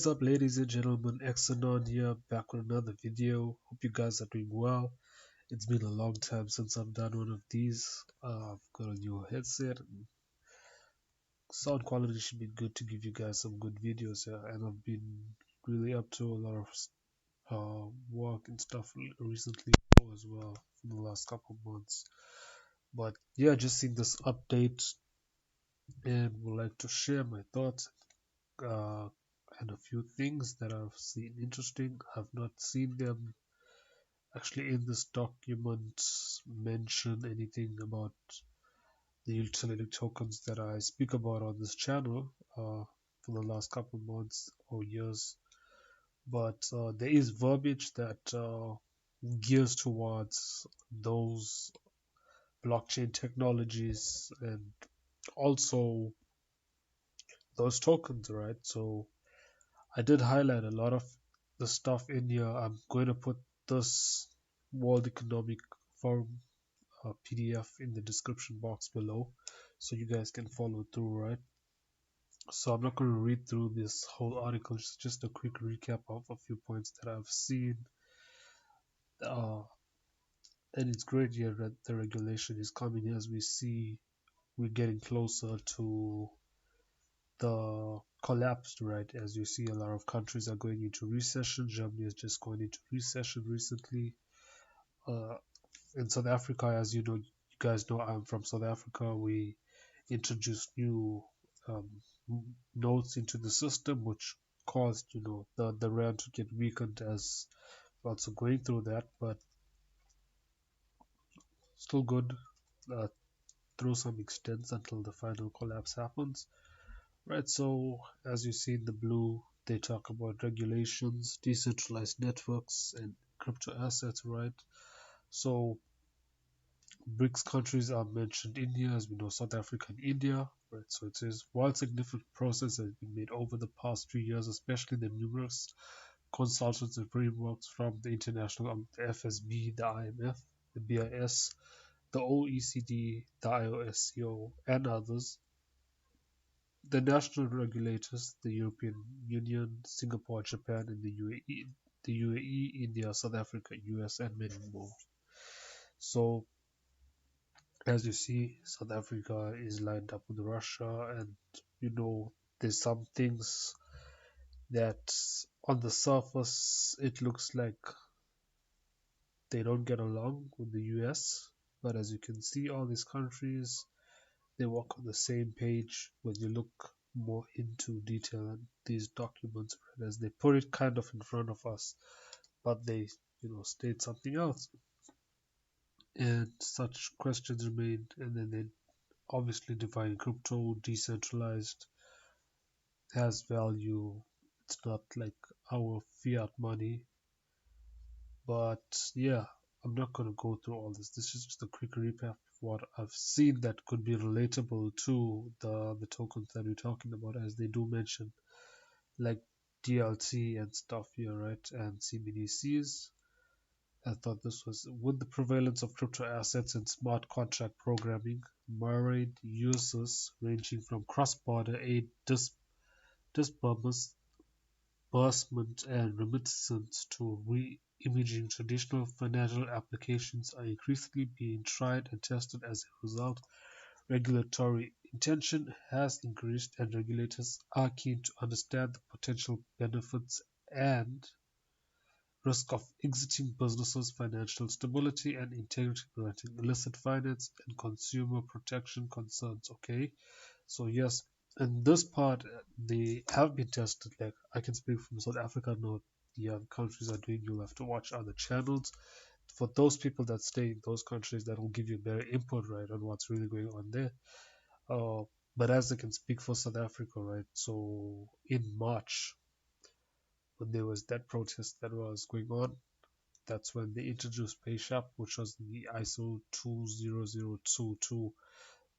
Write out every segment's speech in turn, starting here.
What's up, ladies and gentlemen? Xanon here, back with another video. Hope you guys are doing well. It's been a long time since I've done one of these. I've got a new headset, and sound quality should be good to give you guys some good videos here. And I've been really up to a lot of work and stuff recently as well in the last couple of months. But yeah, just seeing this update and would like to share my thoughts uh, and a few things that I've seen interesting. I've not seen them actually in this document mention anything about the utility tokens that I speak about on this channel for the last couple of months or years. But there is verbiage that gears towards those blockchain technologies and also those tokens, right? So I did highlight a lot of the stuff in here. I'm going to put this World Economic Forum PDF in the description box below so you guys can follow through, right? So I'm not going to read through this whole article, just a quick recap of a few points that I've seen. Uh, and it's great here that the regulation is coming as we see we're getting closer to the collapse, right? As you see, a lot of countries are going into recession. Germany is just going into recession recently. Uh, in South Africa, as you know, you guys know, I'm from South Africa. We introduced new um, notes into the system, which caused the rand to get weakened as also going through that, but still good through some extent until the final collapse happens. Right, so as you see in the blue, they talk about regulations, decentralized networks, and crypto assets, right? So BRICS countries are mentioned in here, as we know, South Africa and India, right? So it says, while significant progress has been made over the past 3 years, especially the numerous consultants and frameworks from the international, the FSB, the IMF, the BIS, the OECD, the IOSCO, and others, the national regulators, the European Union, Singapore, Japan, and the UAE, India, South Africa, US, and many more. So, as you see, South Africa is lined up with Russia, and there's some things that on the surface it looks like they don't get along with the US, but as you can see, all these countries they work on the same page when you look more into detail in these documents, right? As they put it kind of in front of us, but they state something else, and such questions remain. And then they obviously define crypto decentralized, has value. It's not like our fiat money, but yeah, I'm not going to go through all this. This is just a quick recap of what I've seen that could be relatable to the tokens that we're talking about, as they do mention like DLT and stuff here, right? And CBDCs. I thought this was with the prevalence of crypto assets and smart contract programming, myriad uses ranging from cross-border aid disbursement and remittance to re-imaging traditional financial applications are increasingly being tried and tested. As a result, regulatory intention has increased, and regulators are keen to understand the potential benefits and risk of exiting businesses, financial stability and integrity, preventing illicit finance, and consumer protection concerns. Okay, so yes, in this part, they have been tested. Like I can speak from South Africa, no, the other countries are doing. You'll have to watch other channels. For those people that stay in those countries, that will give you better input, right, on what's really going on there. But as I can speak for South Africa, right, so in March, when there was that protest that was going on, that's when they introduced PayShap, which was the ISO 20022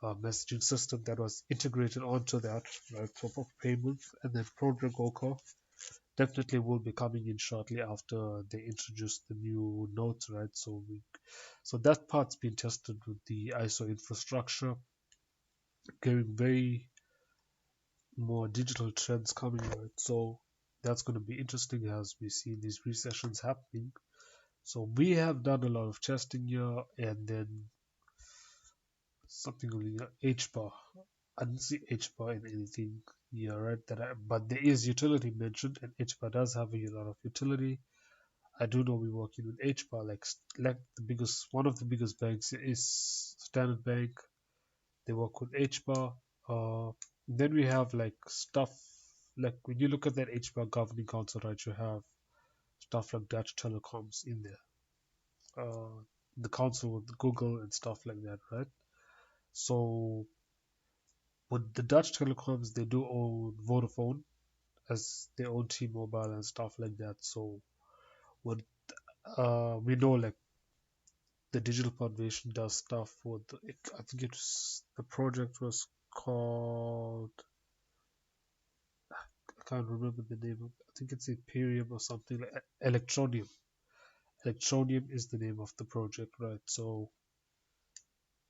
messaging system that was integrated onto that, right, for payments. And then ProDragoka definitely will be coming in shortly after they introduce the new notes, right? So that part's been tested with the ISO infrastructure, getting very more digital trends coming, right? So that's going to be interesting as we see these recessions happening. So we have done a lot of testing here, and then something on the HBAR. I didn't see HBAR in anything here, right? But there is utility mentioned, and HBAR does have a lot of utility. I do know we're working with HBAR, like one of the biggest banks is Standard Bank. They work with HBAR. Then we have like stuff like when you look at that HBAR governing council, right? You have stuff like Dutch Telecoms in there. The council with Google and stuff like that, right? So with the Dutch telecoms, they do own Vodafone as they own T-Mobile and stuff like that. So what we know, like the Digital Foundation does stuff with, I think it's the project was called, I can't remember the name of. I think it's Imperium or something like Electronium. Electronium is the name of the project, right? So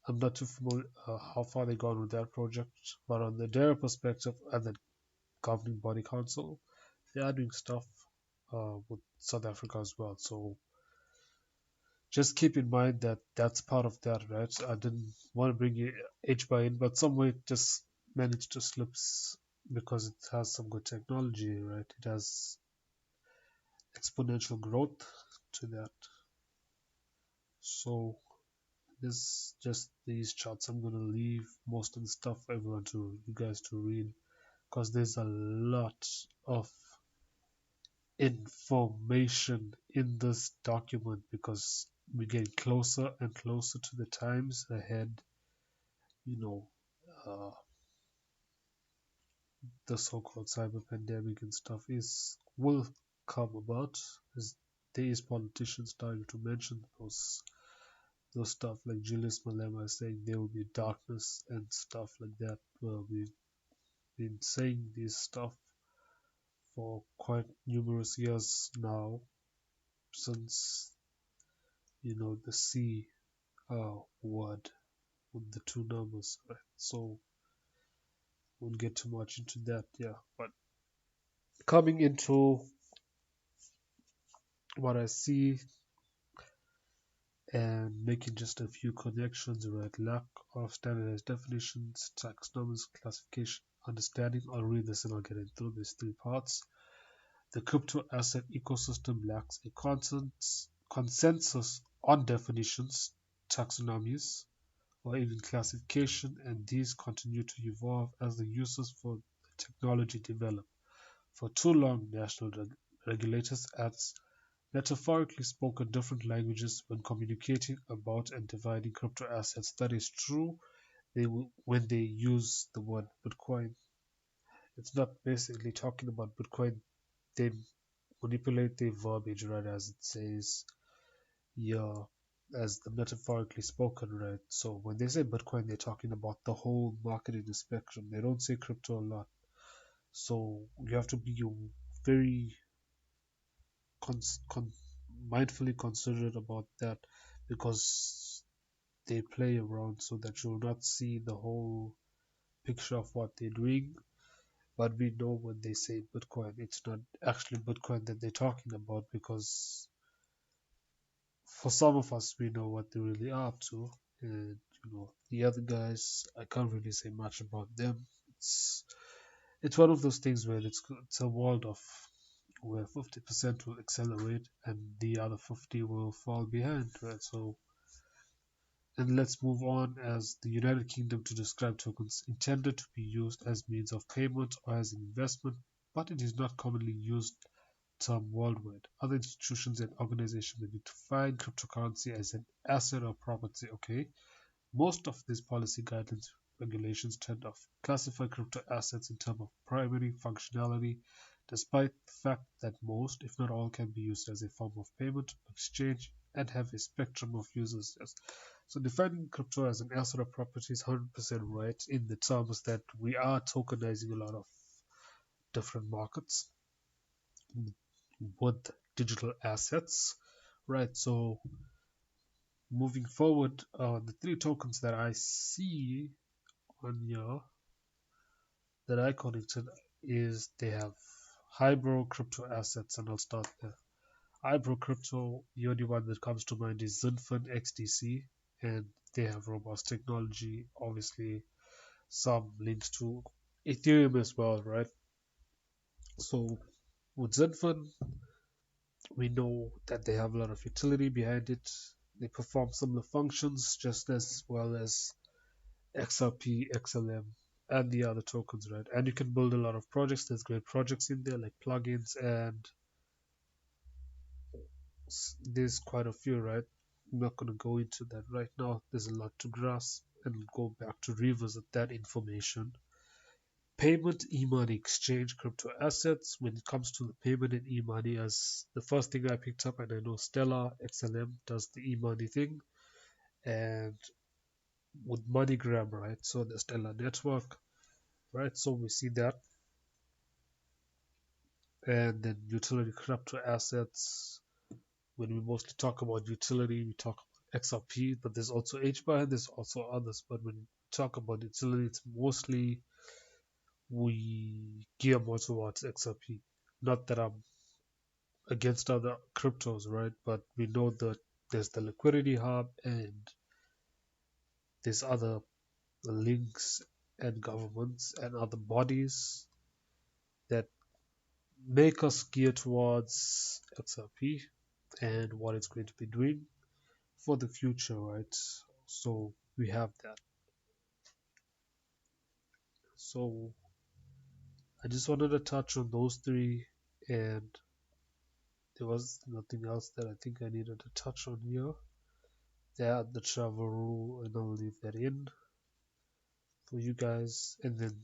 I'm not too familiar how far they gone with that project, but on their perspective and the governing body council, they are doing stuff with South Africa as well. So just keep in mind that that's part of that, right? I didn't want to bring HBI in, but some way it just managed to slip because it has some good technology, right? It has exponential growth to that. So this just these charts. I'm gonna leave most of the stuff for everyone to you guys to read because there's a lot of information in this document because we get closer and closer to the times ahead. You know, uh, the so-called cyber pandemic and stuff is will come about as there is politicians starting to mention those stuff like Julius Malema is saying there will be darkness and stuff like that. Well, we've been saying this stuff for quite numerous years now since the C word with the two numbers, right? So won't get too much into that, yeah. But coming into what I see and making just a few connections, right? Lack of standardized definitions, taxonomies, classification, understanding. I'll read this and I'll get into these three parts. The crypto asset ecosystem lacks a consensus on definitions, taxonomies, or even classification, and these continue to evolve as the uses for the technology develop. For too long, national regulators have metaphorically spoken different languages when communicating about and dividing crypto assets. That is true when they use the word Bitcoin. It's not basically talking about Bitcoin. They manipulate the verbiage, right, as it says, yeah, as the metaphorically spoken, right? So when they say Bitcoin, they're talking about the whole market in the spectrum. They don't say crypto a lot. So you have to be very cons- con- mindfully considerate about that because they play around so that you'll not see the whole picture of what they're doing. But we know when they say Bitcoin, it's not actually Bitcoin that they're talking about because for some of us, we know what they really are up to. And, the other guys, I can't really say much about them. It's one of those things where it's a world of where 50% will accelerate and the other 50 will fall behind, right? So, and let's move on as the United Kingdom to describe tokens intended to be used as means of payment or as an investment, but it is not commonly used term worldwide. Other institutions and organizations may define cryptocurrency as an asset or property. Okay, most of these policy guidelines regulations tend to classify crypto assets in terms of primary functionality, despite the fact that most, if not all, can be used as a form of payment, exchange, and have a spectrum of uses. Yes. So defining crypto as an asset or property is 100% right in the terms that we are tokenizing a lot of different markets with digital assets, right? So moving forward, the three tokens that I see on here that I connected is they have hybrid crypto assets, and I'll start there. Hybrid crypto, the only one that comes to mind is Zinfin XDC, and they have robust technology, obviously some links to Ethereum as well, right? So with Zinfin, we know that they have a lot of utility behind it. They perform similar functions just as well as XRP, XLM, and the other tokens, right? And you can build a lot of projects. There's great projects in there like plugins, and there's quite a few, right? I'm not going to go into that right now. There's a lot to grasp and go back to revisit that information. Payment, e-money, exchange, crypto assets. When it comes to the payment and e-money, as the first thing I picked up, and I know Stellar XLM does the e-money thing, and with MoneyGram, right? So the Stellar network, right? So we see that, and then utility crypto assets. When we mostly talk about utility, we talk about XRP, but there's also HBAR and there's also others. But when we talk about utility, it's mostly we gear more towards XRP. Not that I'm against other cryptos, right? But we know that there's the liquidity hub and there's other links and governments and other bodies that make us gear towards XRP and what it's going to be doing for the future, right? So we have that. So I just wanted to touch on those three, and there was nothing else that I think I needed to touch on here. Yeah, the travel rule, and I'll leave that in for you guys. And then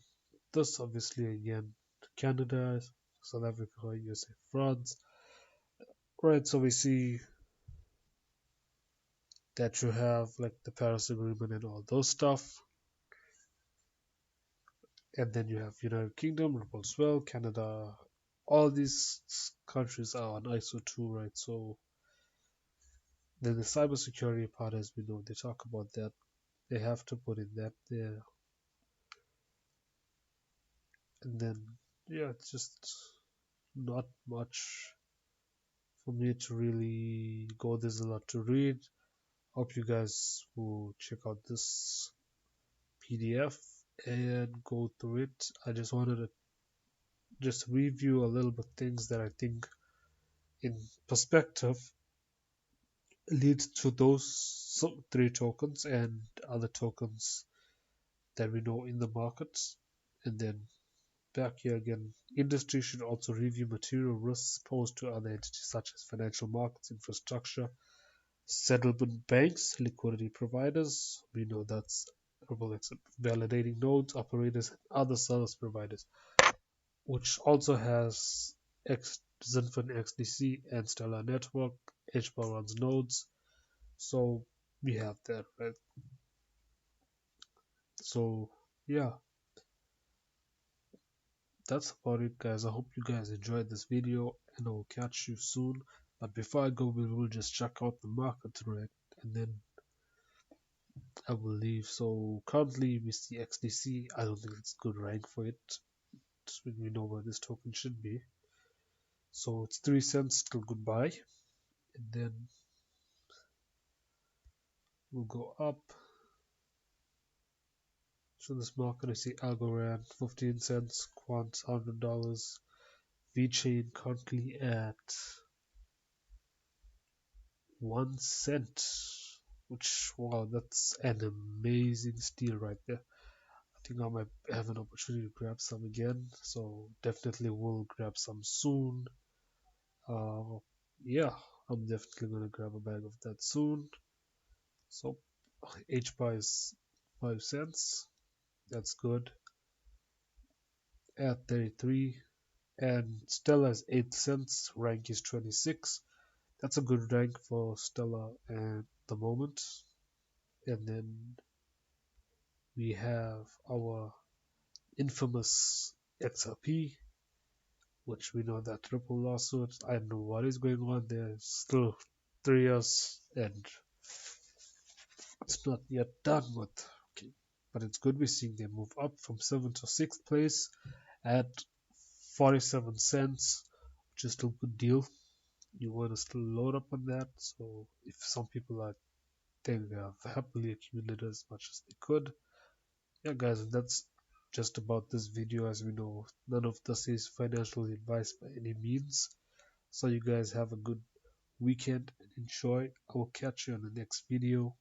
this, obviously, again, Canada, South Africa, USA, France. Right, so we see that you have like the Paris Agreement and all those stuff. And then you have United Kingdom as well, Canada. All these countries are on ISO 2, right? So then the cybersecurity part, as we know, they talk about that. They have to put in that there. And then, yeah, it's just not much for me to really go. There's a lot to read. Hope you guys will check out this PDF and go through it. I just wanted to just review a little bit things that I think in perspective leads to those three tokens and other tokens that we know in the markets. And then back here again, industry should also review material risks posed to other entities such as financial markets, infrastructure, settlement banks, liquidity providers. We know that's validating nodes, operators, and other service providers, which also has Zinfin XDC and Stellar Network. HBAR runs nodes. So we have that, right? So yeah, that's about it, guys. I hope you guys enjoyed this video, and I'll catch you soon. But before I go, we will just check out the market, right? And then I will leave. So currently we see XDC. I don't think it's a good rank for it. Just when we know where this token should be. So it's 3 cents, still goodbye. And then we'll go up. So this market, I see Algorand 15 cents, Quant $100, VeChain currently at 1 cent, which, wow, that's an amazing steal right there. I think I might have an opportunity to grab some again, so definitely will grab some soon. Uh, yeah, I'm definitely gonna grab a bag of that soon. So HBAR is 5 cents, that's good. At 33, and Stella is 8 cents, rank is 26. That's a good rank for Stella at the moment. And then we have our infamous XRP, which we know that triple lawsuit. I don't know what is going on there. Still 3 years and it's not yet done with. Okay, but it's good we're seeing they move up from 7th to 6th place at 47 cents, which is still a good deal. You want to still load up on that. So if some people are they have happily accumulated as much as they could. Yeah, guys, that's just about this video. As we know, none of this is financial advice by any means. So you guys have a good weekend and enjoy. I will catch you on the next video.